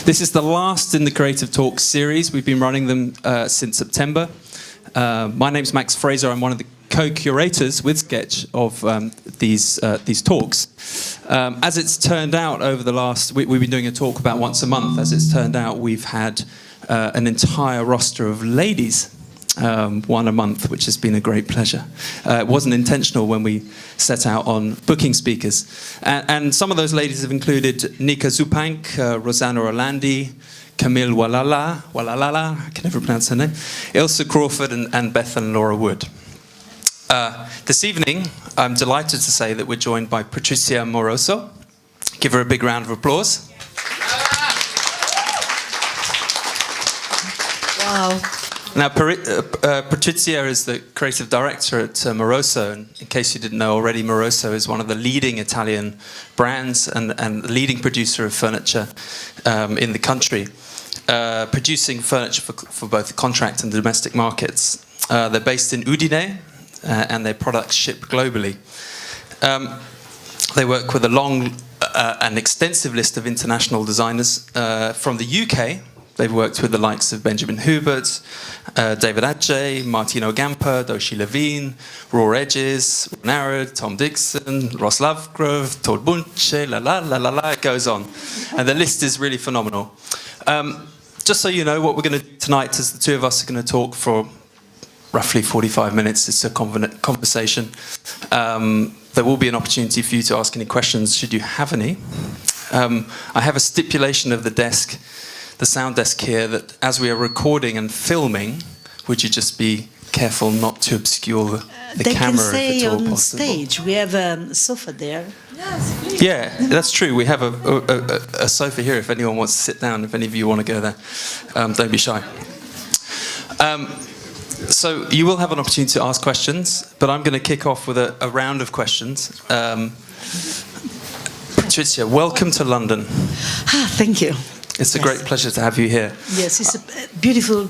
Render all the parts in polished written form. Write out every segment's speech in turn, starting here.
This is the last in the Creative Talks series. We've been running them since September. My name's Max Fraser. I'm one of the co-curators with Sketch of these talks. As it's turned out over the last... We've been doing a talk about once a month. As it's turned out, we've had an entire roster of ladies, one a month, which has been a great pleasure. It wasn't intentional when we set out on booking speakers. And some of those ladies have included Nika Zupanc, Rossana Orlandi, Camille Walala, I can never pronounce her name, Ilse Crawford and Bethan Laura Wood. This evening, I'm delighted to say that we're joined by Patrizia Moroso. Give her a big round of applause. Wow. Now, Patrizia is the creative director at Moroso, and in case you didn't know already, Moroso is one of the leading Italian brands and the leading producer of furniture in the country, producing furniture for both the contract and the domestic markets. They're based in Udine, and their products ship globally. They work with a long and extensive list of international designers from the UK. They've worked with the likes of Benjamin Hubert, David Adjaye, Martino Gamper, Doshi Levine, Raw Edges, Narrod, Tom Dixon, Ross Lovegrove, Todd Bunche, it goes on. And the list is really phenomenal. Just so you know, what we're going to do tonight is the two of us are going to talk for roughly 45 minutes. It's a conversation. There will be an opportunity for you to ask any questions, should you have any. I have a stipulation of the sound desk here, that as we are recording and filming, would you just be careful not to obscure the camera if at all possible? They can stay on stage. We have a sofa there. Yes, please. Yeah, that's true. We have a sofa here if anyone wants to sit down, if any of you want to go there. Don't be shy. So you will have an opportunity to ask questions, but I'm going to kick off with a round of questions. Patrizia, welcome to London. Thank you. It's a great pleasure to have you here. Yes, it's a beautiful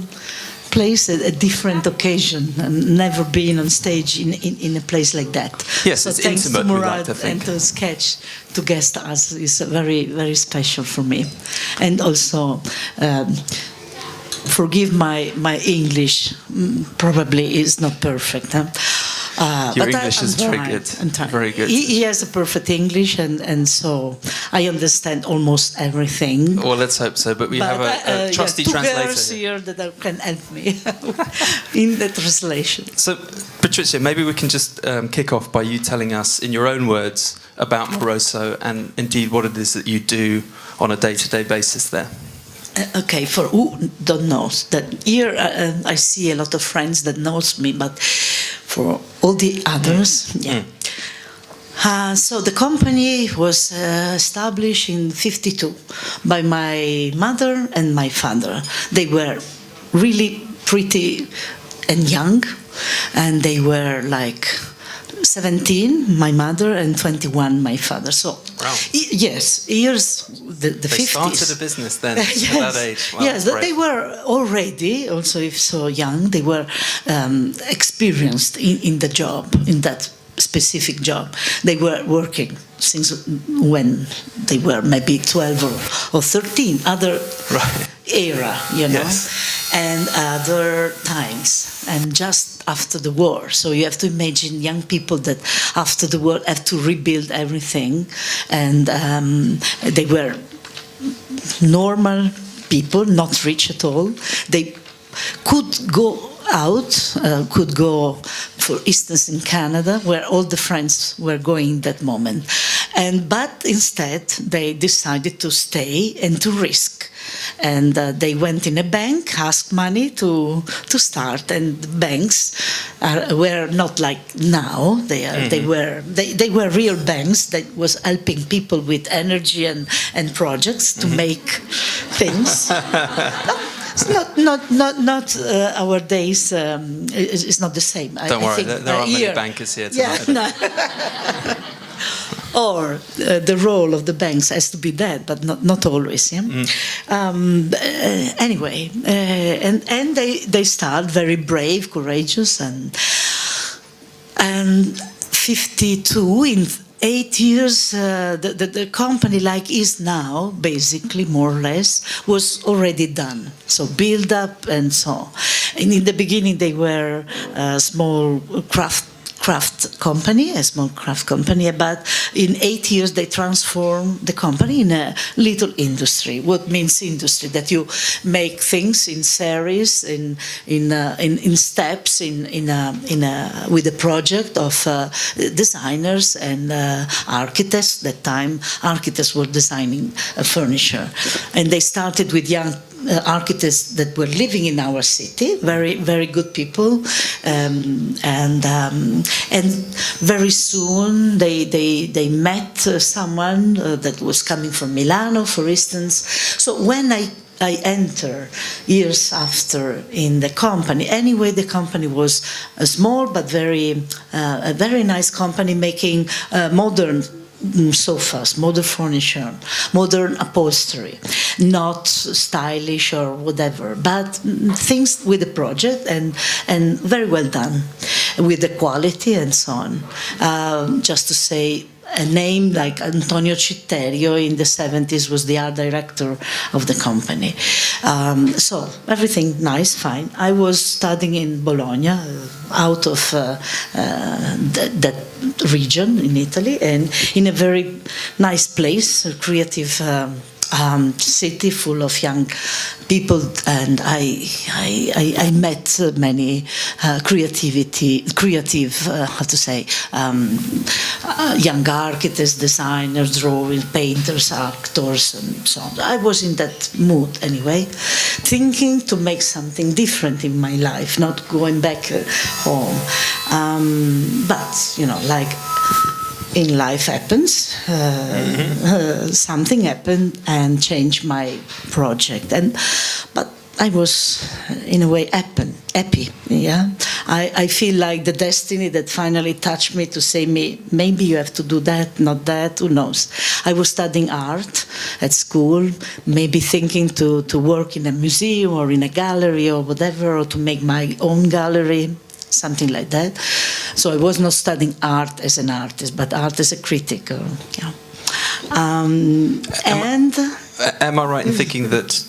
place, a different occasion, and never been on stage in a place like that. Yes, so it's thanks intimate, to we Murad like to think. and to Sketch to guest us is very, very special for me. And also, forgive my English, probably is not perfect. Huh? Your English is very good. Very good. He has a perfect English, and so I understand almost everything. Well, let's hope so. But we have a trusty translator two girls here that can help me in the translation. So, Patrizia, maybe we can just kick off by you telling us, in your own words, about Moroso and indeed what it is that you do on a day-to-day basis there. Okay, for who don't know, that here I see a lot of friends that knows me, but for all the others, yeah. So the company was established in '52 by my mother and my father. They were really pretty and young, and they were like 17, my mother, and 21, my father. So, wow. Yes, here's the 50s. They started a business then, yes, at that age. Wow, yes, they were already, also if so young, they were experienced in the job, in that specific job. They were working since when they were maybe 12 or 13, other era, you know. Yes. And other times, and just after the war. So you have to imagine young people that after the war have to rebuild everything, and they were normal people, not rich at all. They could go out, could go, for instance, in Canada, where all the friends were going that moment. But instead, they decided to stay and to risk. And they went in a bank, asked money to start, and the banks were not like now. They were real banks that was helping people with energy and projects to make things. It's not our days. It's not the same. Don't worry, there aren't many bankers here tonight. Yeah, no. Or the role of the banks has to be that, but not always. Yeah? Anyway, and they start very brave, courageous, and 52 8 years, the company like is now, basically, more or less, was already done. So build up and so on. And in the beginning, they were a small craft company, a small craft company, but in 8 years they transformed the company in a little industry. What means industry? That you make things in series, in steps, with a project of designers and architects. That time, architects were designing furniture, and they started with young architects that were living in our city, very, very good people, and very soon they met someone that was coming from Milano, for instance. So when I enter years after in the company. Anyway, the company was a small but a very nice company making modern sofas, modern furniture, modern upholstery, not stylish or whatever, but things with the project and very well done with the quality and so on. Just to say, a name like Antonio Citterio in the 70s was the art director of the company. So everything nice, fine. I was studying in Bologna, out of that region in Italy, and in a very nice place, a creative city full of young people, and I met many young architects, designers, drawers, painters, actors, and so on. I was in that mood anyway, thinking to make something different in my life, not going back home. But, you know, like in life happens, something happened and changed my project. But I was, in a way, happy. Yeah, I feel like the destiny that finally touched me to say maybe you have to do that, not that. Who knows? I was studying art at school, maybe thinking to work in a museum or in a gallery or whatever, or to make my own gallery, something like that. So I was not studying art as an artist, but art as a critic. Am I right in thinking that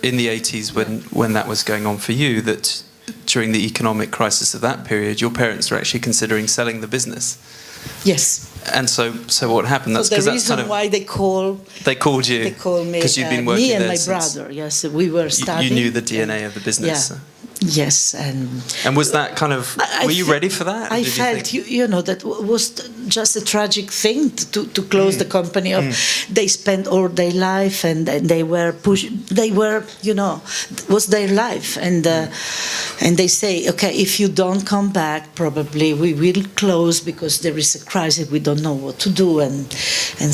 in the 80s, when that was going on for you, that during the economic crisis of that period, your parents were actually considering selling the business? Yes. And so what happened? That's the because reason that's kind of why they called you. They called me because you'd been working me and there my since brother. Yes, we were studying. You knew the DNA of the business. Yeah. Yes, and was that kind of? Were you ready for that? I felt, you know, that was just a tragic thing to close the company. They spent all their life, and they were pushed. They were, you know, was their life, and they say, okay, if you don't come back, probably we will close because there is a crisis. We don't know what to do, and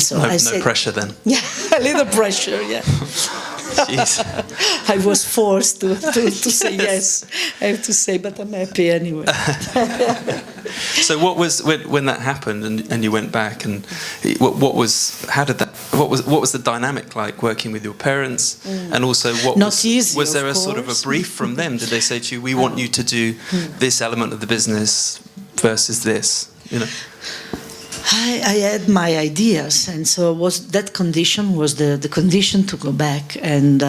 so I said, no pressure then. Yeah, a little pressure. Yeah. I was forced to say yes. I have to say, but I'm happy anyway. So what was when that happened and you went back, and what was the dynamic like working with your parents, and also was there a sort of a brief from them? Did they say to you, we want you to do this element of the business versus this, you know? I had my ideas, and so that condition was the condition to go back, and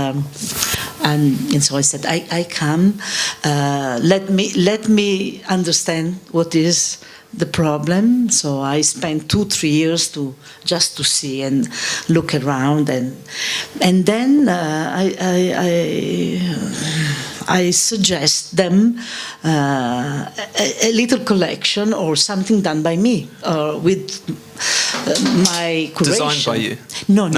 so I said, I come. Let me understand what is the problem. So I spent 2-3 years just to see and look around, and then I suggest them a little collection or something done by me with my curation. Designed by you? No.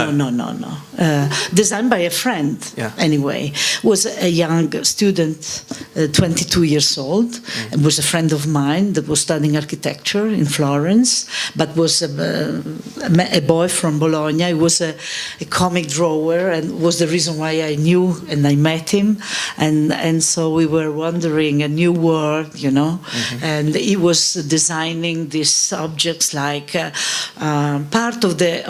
Designed by a friend. Yeah. Anyway, was a young student, 22 years old. Was a friend of mine that was studying architecture in Florence, but was a boy from Bologna. He was a comic drawer, and was the reason why I knew and I met him, and so we were wandering a new world, you know. And he was designing these objects like part of the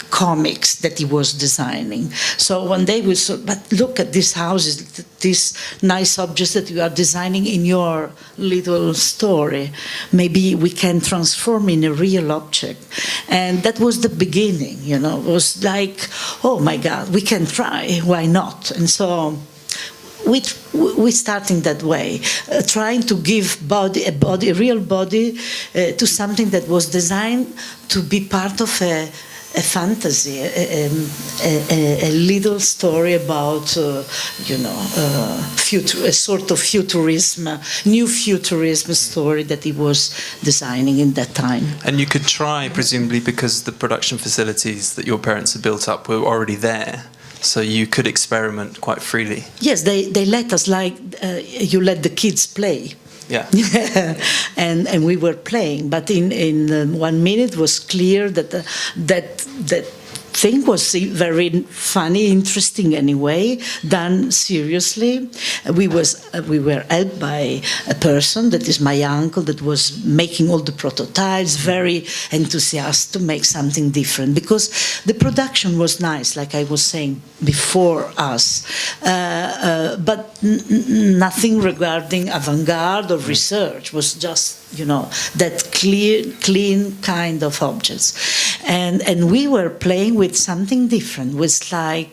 comics that he was designing. So one day we saw, but look at these houses, these nice objects that you are designing in your little story. Maybe we can transform in a real object. And that was the beginning, you know. It was like, oh my God, we can try, why not? And so we starting that way, trying to give a real body to something that was designed to be part of a fantasy, a little story about, a sort of futurism, new futurism story that he was designing in that time. And you could try, presumably, because the production facilities that your parents had built up were already there. So you could experiment quite freely. Yes, they let us, like you let the kids play. Yeah. and we were playing, but in 1 minute it was clear that that thing was very funny, interesting anyway, done seriously. We were helped by a person that is my uncle that was making all the prototypes, very enthusiastic to make something different, because the production was nice, like I was saying before us, but nothing regarding avant-garde or research. Was just, that clean kind of objects. And we were playing with something different, was like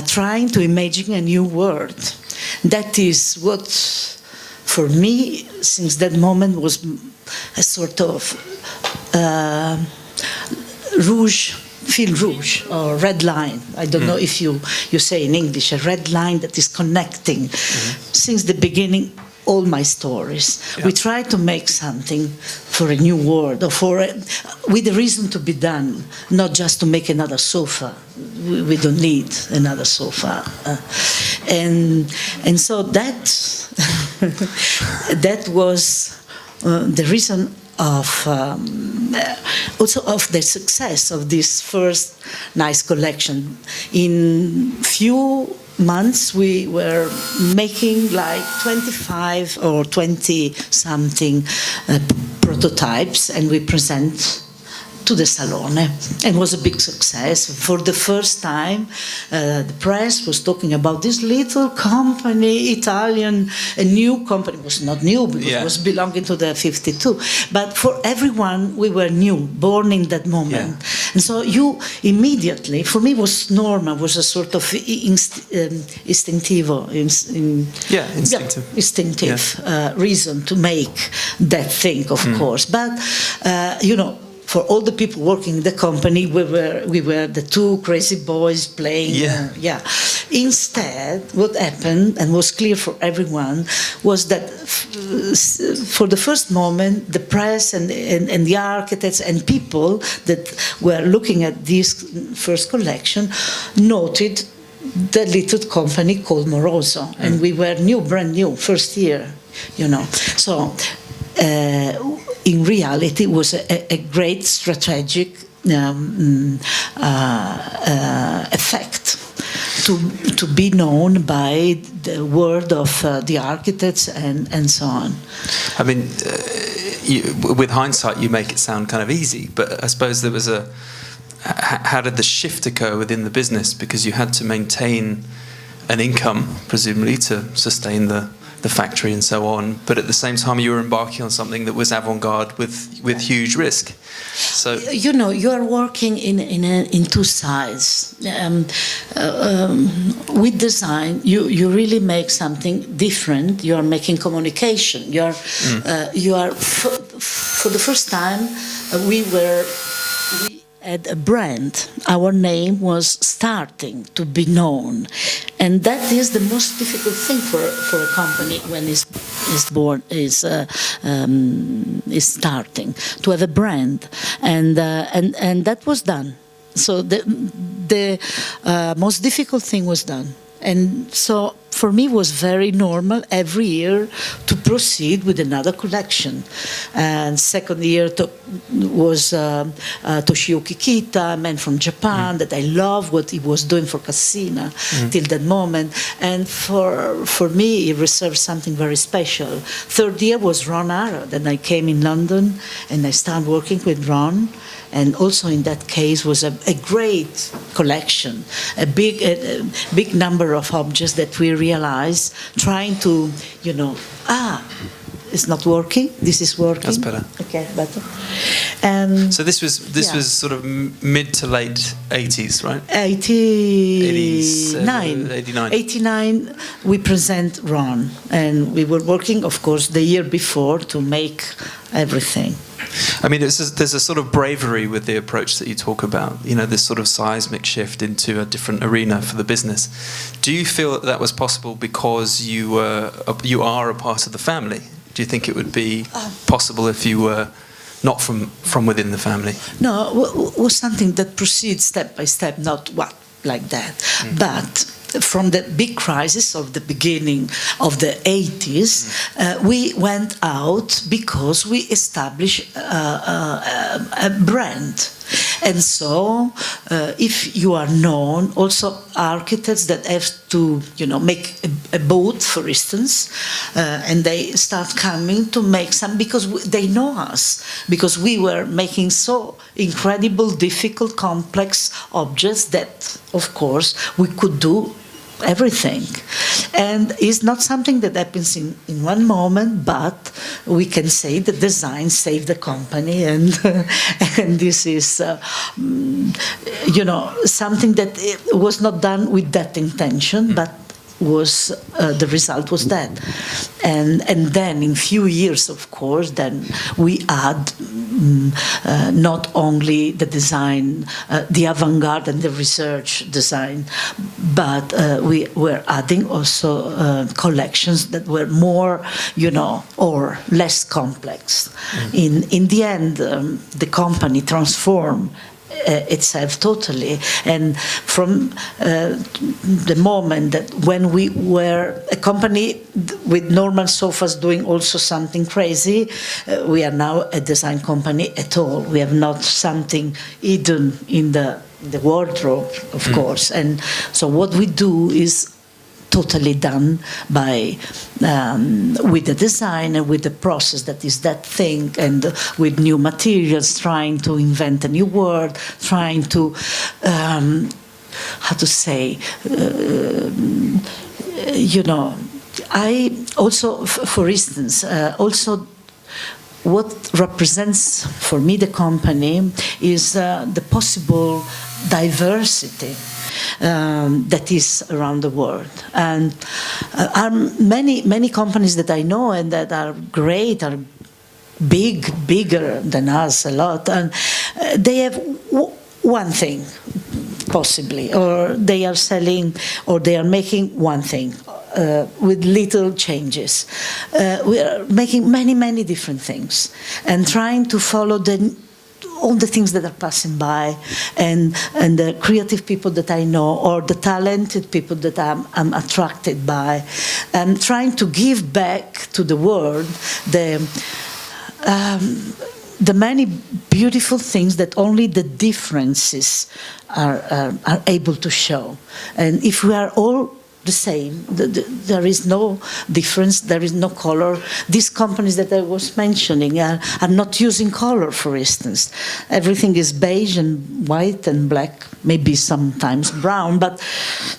trying to imagine a new world. That is what, for me, since that moment, was a sort of fil rouge, or red line. I don't know if you say in English, a red line that is connecting, since the beginning, all my stories. Yeah. We try to make something for a new world, or with a reason to be done, not just to make another sofa. We don't need another sofa. And so that that was the reason of also of the success of this first nice collection. In few months we were making like 25 or 20 something prototypes, and we present to the Salone, and it was a big success. For the first time, the press was talking about this little company, Italian, a new company. It was not new, because it was belonging to the 52. But for everyone, we were new, born in that moment. Yeah. And so you immediately, for me, was normal, was a sort of instinctive reason to make that thing, of course. But, for all the people working in the company, we were the two crazy boys playing. Instead, what happened, and was clear for everyone, was that for the first moment, the press and the architects and people that were looking at this first collection noted the little company called Moroso, and we were brand new, first year, So. In reality, it was a great strategic effect to be known by the word of the architects and so on. I mean, with hindsight, you make it sound kind of easy, but I suppose there was how did the shift occur within the business? Because you had to maintain an income, presumably, to sustain the factory and so on, but at the same time you were embarking on something that was avant-garde with huge risk. So you are working in two sides. With design, you really make something different. You are making communication. You are for the first time we had a brand. Our name was starting to be known, and that is the most difficult thing for a company when is starting, to have a brand, and that was done. So the most difficult thing was done. And so for me was very normal every year to proceed with another collection. And second year was Toshio Kikita, a man from Japan, that I love what he was doing for Cassina till that moment. And for me, he reserved something very special. Third year was Ron Arad, and I came in London and I started working with Ron. And also in that case was a great collection, a big number of objects that we realized, trying to, it's not working. This is working. That's better. Okay, better. And so this was sort of mid to late 80s, right? 89. 89. We present Ron, and we were working, of course, the year before to make everything. I mean, there's a sort of bravery with the approach that you talk about, this sort of seismic shift into a different arena for the business. Do you feel that was possible because you are a part of the family? Do you think it would be possible if you were not from within the family? No, it was something that proceeds step by step, not like that. But from the big crisis of the beginning of the 80s, we went out because we established a brand. And so, if you are known, also architects that have to, make a boat, for instance, and they start coming to make some, because they know us, because we were making so incredible, difficult, complex objects that, of course, we could do everything. And it's not something that happens in one moment, but we can say the design saved the company, and this is something that was not done with that intention, but was the result was that. And then in few years, of course, then we add not only the design, the avant-garde and the research design, but we were adding also collections that were more, or less complex. In the end, the company transformed itself totally, and from the moment that when we were a company with normal sofas doing also something crazy, we are now a design company at all. We have not something hidden in the wardrobe, of course. And so what we do is totally done by with the design and with the process that is that thing, and with new materials, trying to invent a new word, trying to how to say, I also, for instance, also what represents for me the company is the possible diversity that is around the world. And are many companies that I know and that are great, are bigger than us a lot, and they have one thing, possibly, or they are selling, or they are making one thing, with little changes. We are making many different things, and trying to follow all the things that are passing by, and the creative people that I know, or the talented people that I'm attracted by, and trying to give back to the world the many beautiful things that only the differences are able to show. And if we are all the same, there is no difference, there is no color. These companies that I was mentioning are not using color, for instance. Everything is beige and white and black, maybe sometimes brown, but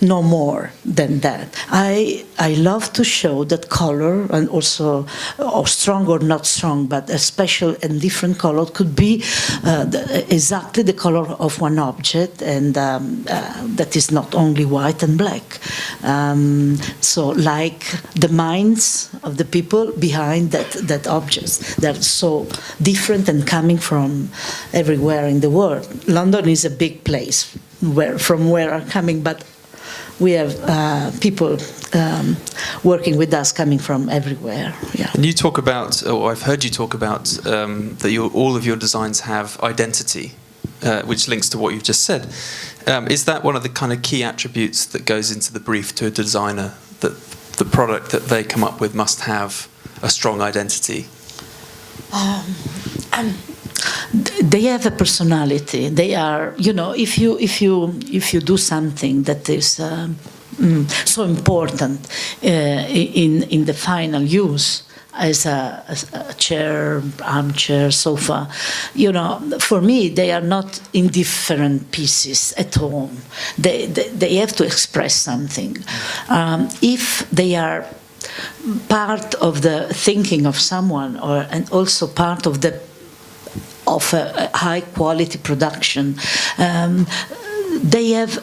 no more than that. I love to show that color, and also, or strong or not strong, but a special and different color could be exactly the color of one object, and that is not only white and black. So like the minds of the people behind that objects, they're so different and coming from everywhere in the world. London is a big place from where are coming, but we have people working with us coming from everywhere. Yeah. And you talk about, or I've heard you talk about, that all of your designs have identity, which links to what you've just said. Is that one of the kind of key attributes that goes into the brief to a designer, that the product that they come up with must have a strong identity? They have a personality. They are, if you do something that is so important in the final use, as a chair, armchair, sofa, for me they are not indifferent pieces at home. They have to express something. If they are part of the thinking of someone, and also part of a high quality production, they have.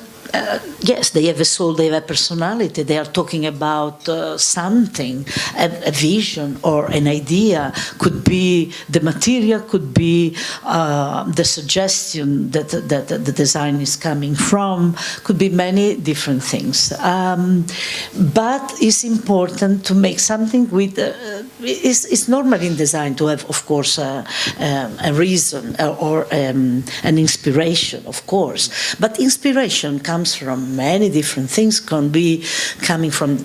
Yes, they have a soul, they have a personality, they are talking about something, a vision or an idea. Could be the material, could be the suggestion that the design is coming from, could be many different things. But it's important to make something with, it's normal in design to have, of course, a reason or an inspiration, of course. But inspiration comes from many different things. Can be coming from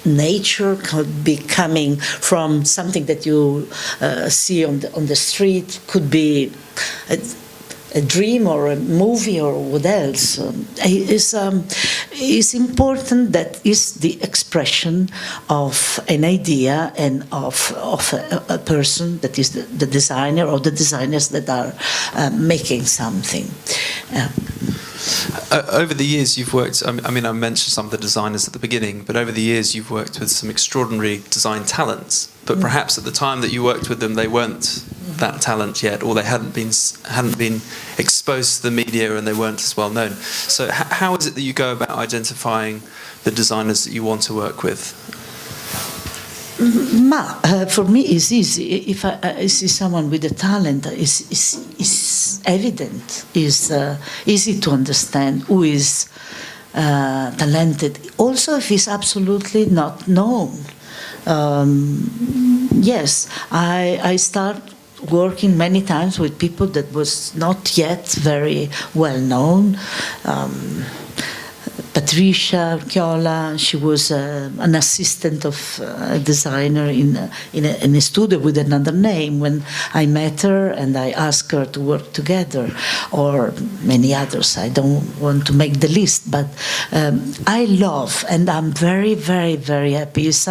nature, could be coming from something that you see on the street, could be a dream or a movie or what else. It's important that is the expression of an idea and of a person that is the designer or the designers that are making something. Over the years you've worked, I mentioned some of the designers at the beginning, but over the years you've worked with some extraordinary design talents, but perhaps at the time that you worked with them they weren't that talent yet, or they hadn't been exposed to the media and they weren't as well known. So how is it that you go about identifying the designers that you want to work with? For me, it's easy. If I see someone with a talent, it's evident. It's easy to understand who is talented. Also, if he's absolutely not known. Yes, I start working many times with people that was not yet very well known. Patrizia Moroso, she was an assistant of a designer in a studio with another name. When I met her and I asked her to work together, or many others, I don't want to make the list, but I love, and I'm very, very, very happy. It's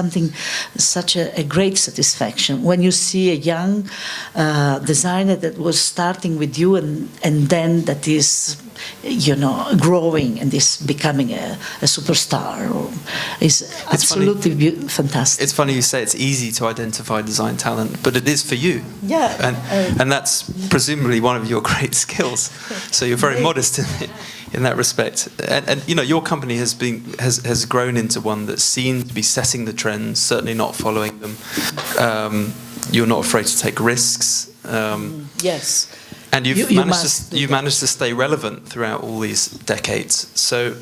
such a great satisfaction when you see a young designer that was starting with you and then that is growing and is becoming a superstar. It's absolutely fantastic. It's funny you say it's easy to identify design talent, but it is for you. Yeah. And that's presumably one of your great skills. So you're very modest in that respect. And your company has grown into one that's seen to be setting the trends, certainly not following them. You're not afraid to take risks. Yes. And you've managed to stay relevant throughout all these decades. So,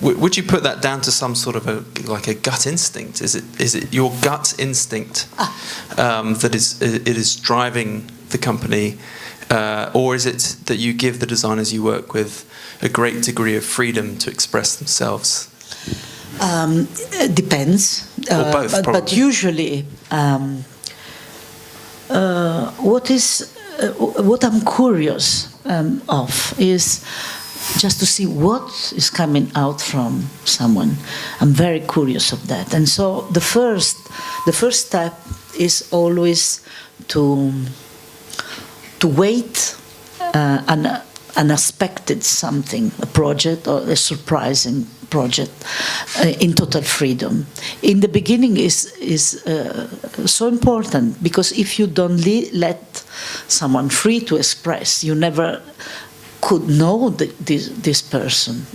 would you put that down to some sort of a gut instinct? Is it your gut instinct that is driving the company, or is it that you give the designers you work with a great degree of freedom to express themselves? It depends. Or both, probably. But usually, what I'm curious of is just to see what is coming out from someone. I'm very curious of that, and so the first step is always to wait an unexpected something, a project or a surprising project, in total freedom. In the beginning is so important, because if you don't let someone free to express, you never could know this person.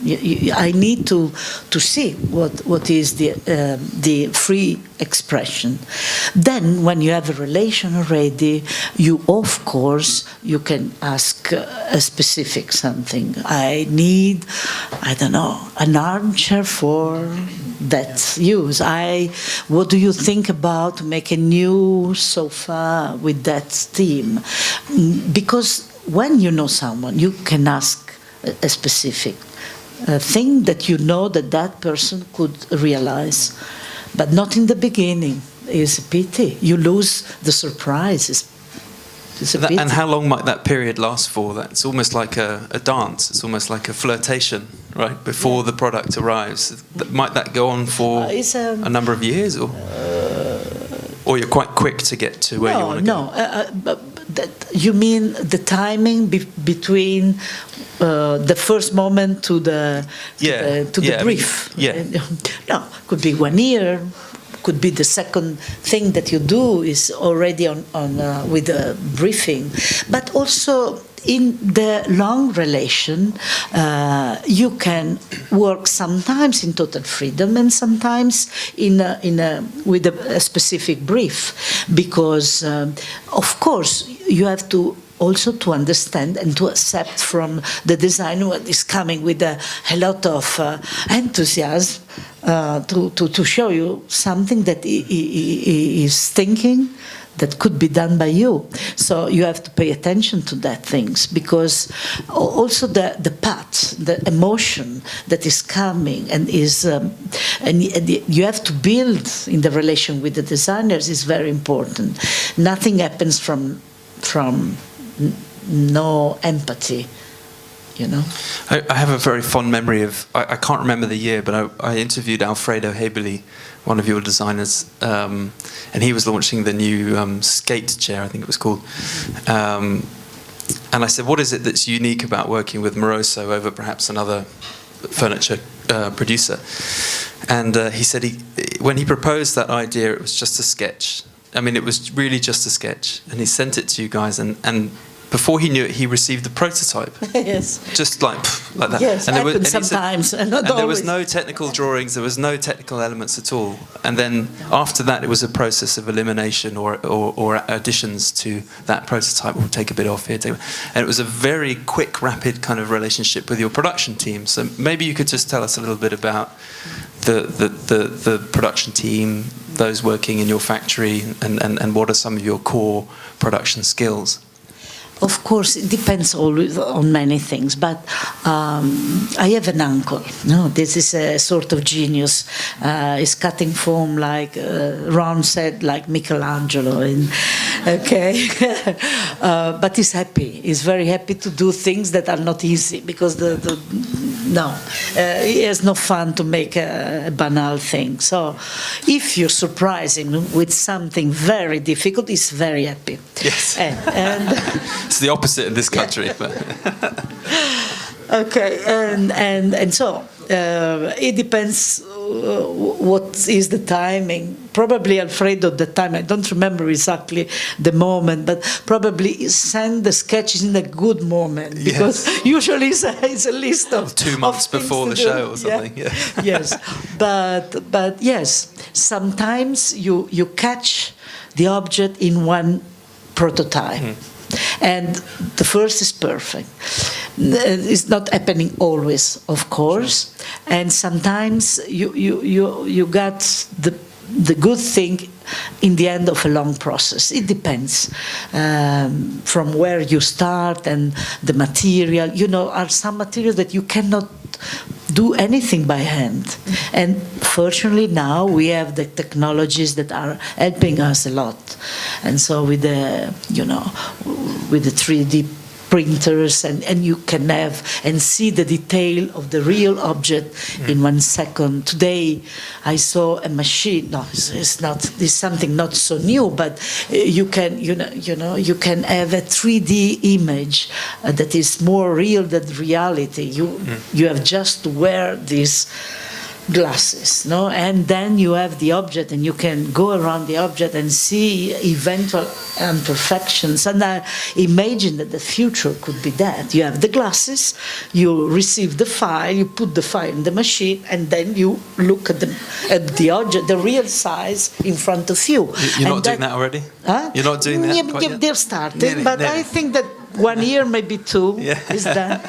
I need to see what is the free expression. Then, when you have a relation already, you can ask a specific something. I need, an armchair for that use. What do you think about to make a new sofa with that theme? Because when you know someone, you can ask a specific thing that you know that that person could realize, but not in the beginning. Is a pity. You lose the surprise. It's a pity. And how long might that period last for? That's almost like a dance. It's almost like a flirtation, right? Before the product arrives. Might that go on for a number of years, or you're quite quick to get to where you want to go? No, you mean the timing between the first moment to the brief? No, could be 1 year. Could be the second thing that you do is already on with a briefing, but also in the long relation, you can work sometimes in total freedom and sometimes with a specific brief, because of course you have to also to understand and to accept from the designer what is coming with a lot of enthusiasm to show you something that he is thinking that could be done by you. So you have to pay attention to that things, because also the path, the emotion that is coming and is and you have to build in the relation with the designers is very important. Nothing happens from no empathy, you know. I have a very fond memory of, I can't remember the year, but I interviewed Alfredo Hebeli, one of your designers, and he was launching the new skate chair, I think it was called. And I said, what is it that's unique about working with Moroso over perhaps another furniture producer? And he said when he proposed that idea, it was just a sketch. I mean, it was really just a sketch. And he sent it to you guys, and before he knew it, he received the prototype. Yes. Just like that. Yes, and sometimes. And there was no technical drawings, there was no technical elements at all. And then after that, it was a process of elimination or additions to that prototype. We'll take a bit off here. And it was a very quick, rapid kind of relationship with your production team. So maybe you could just tell us a little bit about the production team, those working in your factory, and what are some of your core production skills? Of course, it depends always on many things, but I have an uncle. No, this is a sort of genius. He's cutting foam like Ron said, like Michelangelo. Okay, but he's happy. He's very happy to do things that are not easy, because he has no fun to make a banal thing. So if you surprise him with something very difficult, he's very happy. Yes. And it's the opposite in this country. Okay, and so it depends what is the timing. Probably Alfredo at the time, I don't remember exactly the moment, but probably send the sketches in a good moment, because usually it's a list of 2 months before the show or something. Yeah. Yes, but yes, sometimes you catch the object in one prototype. And the first is perfect. It's not happening always, of course. And sometimes you got the good thing in the end of a long process. It depends from where you start and the material. You know, are some materials that you cannot do anything by hand. And fortunately now we have the technologies that are helping us a lot. And so with the 3D printers, and you can have and see the detail of the real object in 1 second. Today I saw a machine. No, it's something not so new, but you can you can have a 3D image that is more real than reality. You have just to wear these glasses, no, and then you have the object, and you can go around the object and see eventual imperfections. And I imagine that the future could be that you have the glasses, you receive the file, you put the file in the machine, and then you look at the object, the real size in front of you. You're not doing that already? Huh? You're not doing that quite yet? They're starting, but I think that 1 year, maybe 2, is done.